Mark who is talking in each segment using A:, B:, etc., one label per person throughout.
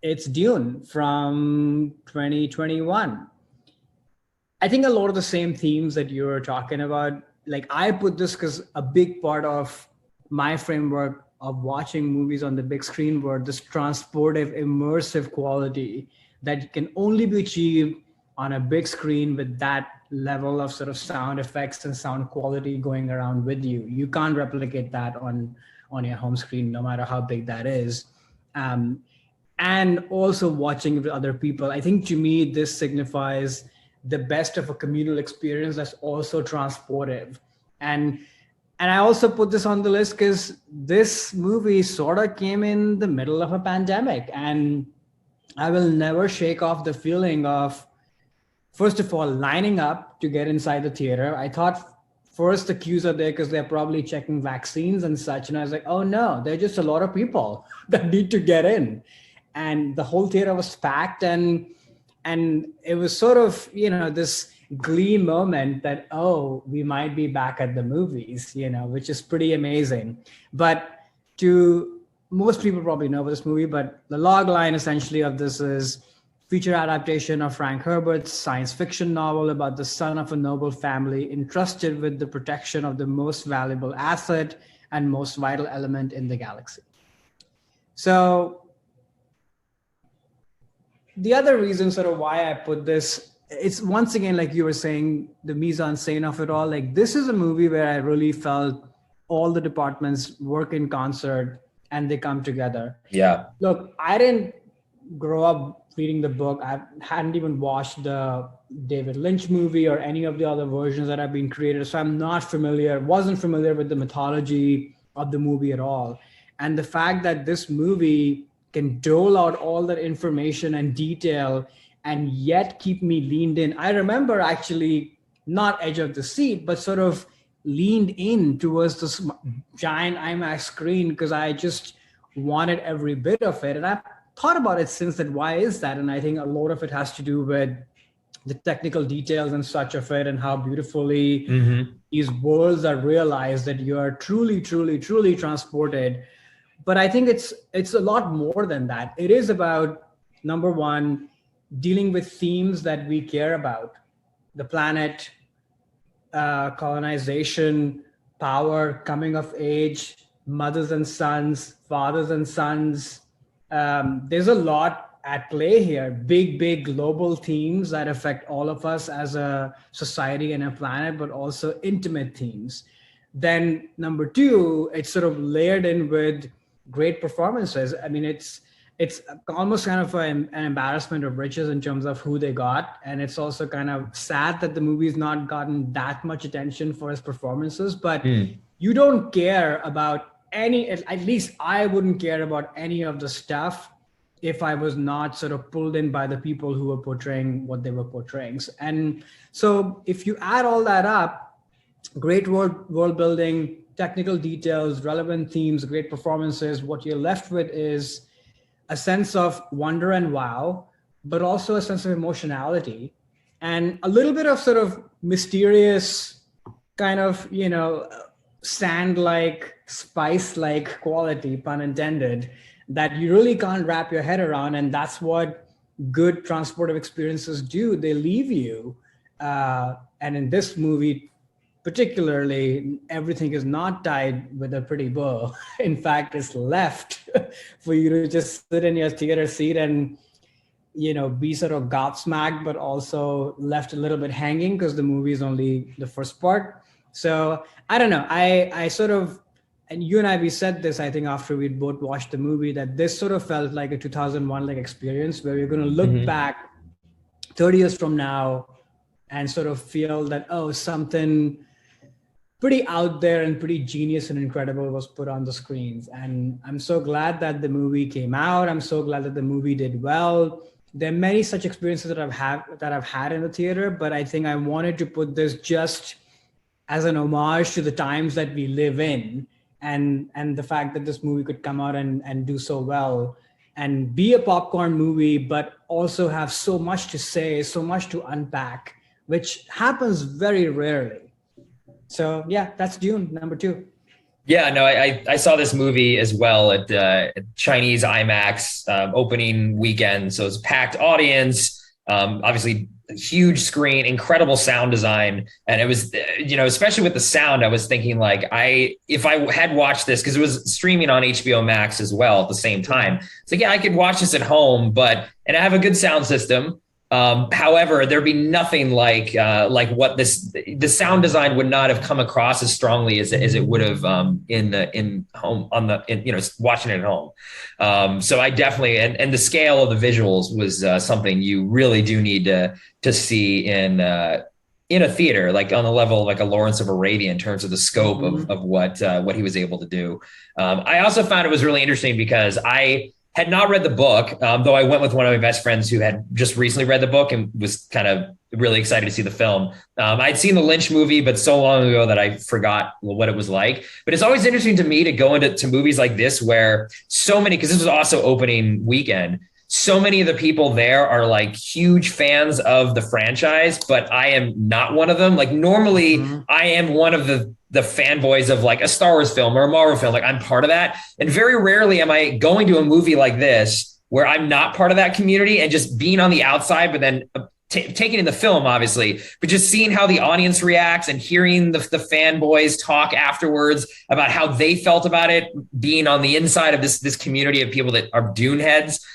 A: It's Dune from 2021. I think a lot of the same themes that you were talking about, like I put this because a big part of my framework of watching movies on the big screen were this transportive, immersive quality that can only be achieved on a big screen with that level of sort of sound effects and sound quality going around with you. You can't replicate that on your home screen, no matter how big that is. Um, and also watching with other people. I think to me, this signifies the best of a communal experience that's also transportive. And and I also put this on the list because this movie sort of came in the middle of a pandemic. And I will never shake off the feeling of, first of all, lining up to get inside the theater. I thought first the queues are there because they're probably checking vaccines and such. And I was like, oh no, there are just a lot of people that need to get in. And the whole theater was packed, and it was sort of, this glee moment that, oh, we might be back at the movies, which is pretty amazing. But to most people probably know about this movie, but the log line essentially of this is feature adaptation of Frank Herbert's science fiction novel about the son of a noble family entrusted with the protection of the most valuable asset and most vital element in the galaxy. So the other reason sort of why I put this, it's once again, like you were saying, the mise-en-scène of it all. Like, this is a movie where I really felt all the departments work in concert and they come together.
B: Yeah.
A: Look, I didn't grow up reading the book. I hadn't even watched the David Lynch movie or any of the other versions that have been created. So I'm wasn't familiar with the mythology of the movie at all. And the fact that this movie can dole out all that information and detail and yet keep me leaned in. I remember actually not edge of the seat, but sort of leaned in towards this giant IMAX screen because I just wanted every bit of it. And I've thought about it since then. Why is that? And I think a lot of it has to do with the technical details and such of it, and how beautifully these worlds are realized, that you are truly, truly, truly transported. But I think it's a lot more than that. It is about, number one, dealing with themes that we care about: the planet, colonization, power, coming of age, mothers and sons, fathers and sons. There's a lot at play here. Big global themes that affect all of us as a society and a planet, but also intimate themes. Then number two, it's sort of layered in with great performances. I mean, it's almost kind of an embarrassment of riches in terms of who they got. And it's also kind of sad that the movie's not gotten that much attention for its performances, but you don't care about at least I wouldn't care about any of the stuff if I was not sort of pulled in by the people who were portraying what they were portraying. And so if you add all that up, great world building, technical details, relevant themes, great performances, what you're left with is a sense of wonder and wow, but also a sense of emotionality and a little bit of sort of mysterious kind of, sand-like, spice-like quality, pun intended, that you really can't wrap your head around. And that's what good transportive experiences do. They leave you. And in this movie, particularly, everything is not tied with a pretty bow. In fact, it's left for you to just sit in your theater seat and, be sort of gobsmacked, but also left a little bit hanging because the movie is only the first part. So I don't know. I sort of, and you and I, we said this, I think, after we'd both watched the movie, that this sort of felt like a 2001 like experience where you're going to look back 30 years from now and sort of feel that, oh, something pretty out there and pretty genius and incredible was put on the screens. And I'm so glad that the movie came out. I'm so glad that the movie did well. There are many such experiences that I've had in the theater, but I think I wanted to put this just as an homage to the times that we live in, and the fact that this movie could come out and do so well and be a popcorn movie, but also have so much to say, so much to unpack, which happens very rarely. So yeah, that's Dune, number 2.
B: Yeah, no, I saw this movie as well at Chinese IMAX opening weekend. So it's a packed audience, obviously huge screen, incredible sound design. And it was, especially with the sound, I was thinking like, if I had watched this, because it was streaming on HBO Max as well at the same time. It's like, yeah, I could watch this at home, and I have a good sound system. However, there'd be nothing like what the sound design would not have come across as strongly as it would have in home watching it at home. So I definitely and the scale of the visuals was something you really do need to see in a theater, like on the level of like a Lawrence of Arabia in terms of the scope of what he was able to do. I also found it was really interesting because I had not read the book, though I went with one of my best friends who had just recently read the book and was kind of really excited to see the film. I'd seen the Lynch movie, but so long ago that I forgot what it was like. But it's always interesting to me to go into movies like this where so many, because this was also opening weekend, so many of the people there are like huge fans of the franchise, but I am not one of them. Like normally I am one of the fanboys of like a Star Wars film or a Marvel film. Like I'm part of that. And very rarely am I going to a movie like this where I'm not part of that community and just being on the outside, but then taking in the film, obviously, but just seeing how the audience reacts and hearing the fanboys talk afterwards about how they felt about it, being on the inside of this community of people that are Dune heads,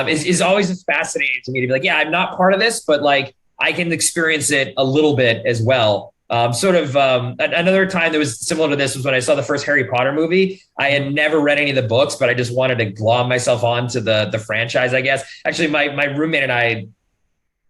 B: is always just fascinating to me to be like, yeah, I'm not part of this, but like I can experience it a little bit as well. Another time that was similar to this was when I saw the first Harry Potter movie. I had never read any of the books, but I just wanted to glom myself onto the franchise, I guess. Actually, my roommate and I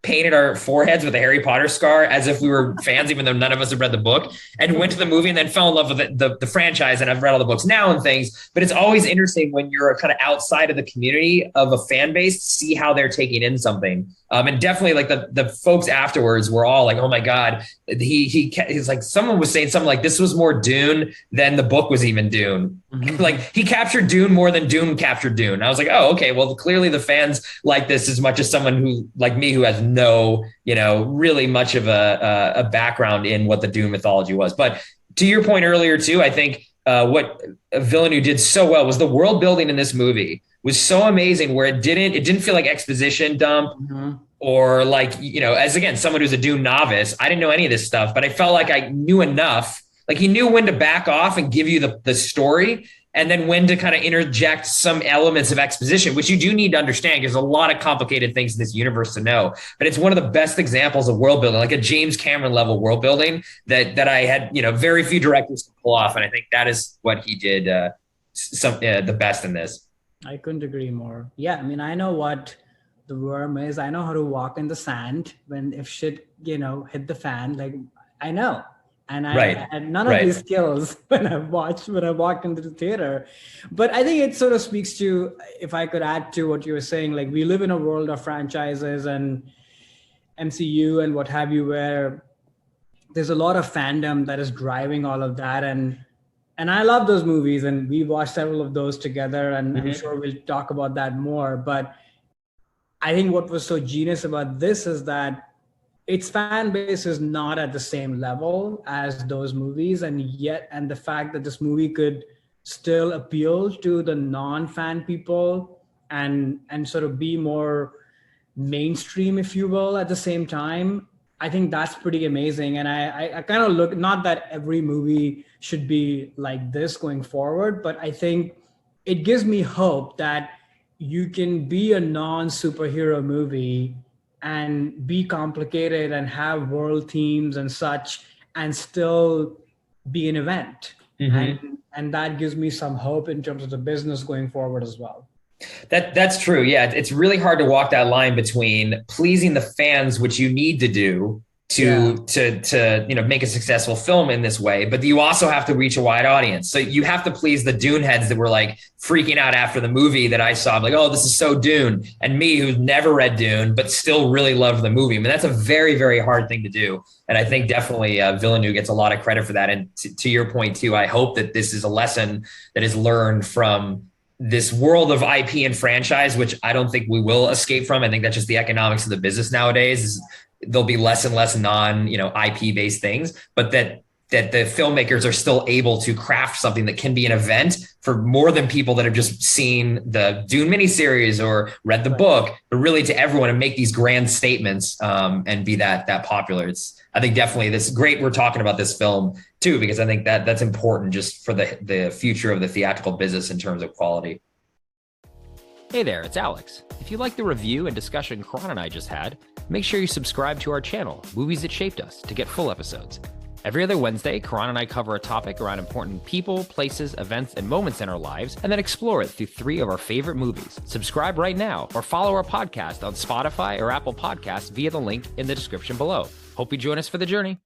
B: painted our foreheads with a Harry Potter scar as if we were fans, even though none of us had read the book, and went to the movie and then fell in love with the franchise. And I've read all the books now and things, but it's always interesting when you're kind of outside of the community of a fan base to see how they're taking in something. And definitely like the folks afterwards were all like, oh my God, he's like, someone was saying something like this was more Dune than the book was even Dune. Like he captured Dune more than Dune captured Dune. I was like, oh, okay. Well, clearly the fans like this as much as someone who like me, who has no, really much of a background in what the Dune mythology was. But to your point earlier too, I think what Villeneuve did so well was the world building in this movie was so amazing, where it didn't feel like exposition dump or like, as again, someone who's a Dune novice, I didn't know any of this stuff, but I felt like I knew enough. Like he knew when to back off and give you the story, and then when to kind of interject some elements of exposition, which you do need to understand because there's a lot of complicated things in this universe to know. But it's one of the best examples of world building, like a James Cameron level world building that I had, very few directors to pull off. And I think that is what he did the best in this.
A: I couldn't agree more. Yeah, I mean, I know what the worm is. I know how to walk in the sand if shit, hit the fan. Like I know. And I had none of these skills when I walked into the theater. But I think it sort of speaks to, if I could add to what you were saying, like we live in a world of franchises and MCU and what have you, where there's a lot of fandom that is driving all of that. And I love those movies, and we watched several of those together, and I'm sure we'll talk about that more. But I think what was so genius about this is that its fan base is not at the same level as those movies, and the fact that this movie could still appeal to the non-fan people and sort of be more mainstream, if you will, at the same time, I think that's pretty amazing. And I kind of look, not that every movie should be like this going forward, but I think it gives me hope that you can be a non-superhero movie and be complicated and have world themes and such and still be an event. And that gives me some hope in terms of the business going forward as well.
B: That's true. Yeah. It's really hard to walk that line between pleasing the fans, which you need to do to make a successful film in this way, but you also have to reach a wide audience. So you have to please the Dune heads that were like freaking out after the movie that I saw, like, oh, this is so Dune, and me who's never read Dune but still really loved the movie. I mean, that's a very, very hard thing to do, and I think definitely Villeneuve gets a lot of credit for that. And to your point too, I hope that this is a lesson that is learned from this world of IP and franchise, which I don't think we will escape from. I think that's just the economics of the business nowadays. There'll be less and less IP based things, but that that the filmmakers are still able to craft something that can be an event for more than people that have just seen the Dune miniseries or read the book, but really to everyone, and make these grand statements and be that popular. I think definitely this is great. We're talking about this film too, because I think that's important just for the future of the theatrical business in terms of quality.
C: Hey there, it's Alex. If you like the review and discussion Karan and I just had, make sure you subscribe to our channel, Movies That Shaped Us, to get full episodes. Every other Wednesday, Karan and I cover a topic around important people, places, events, and moments in our lives, and then explore it through 3 of our favorite movies. Subscribe right now, or follow our podcast on Spotify or Apple Podcasts via the link in the description below. Hope you join us for the journey.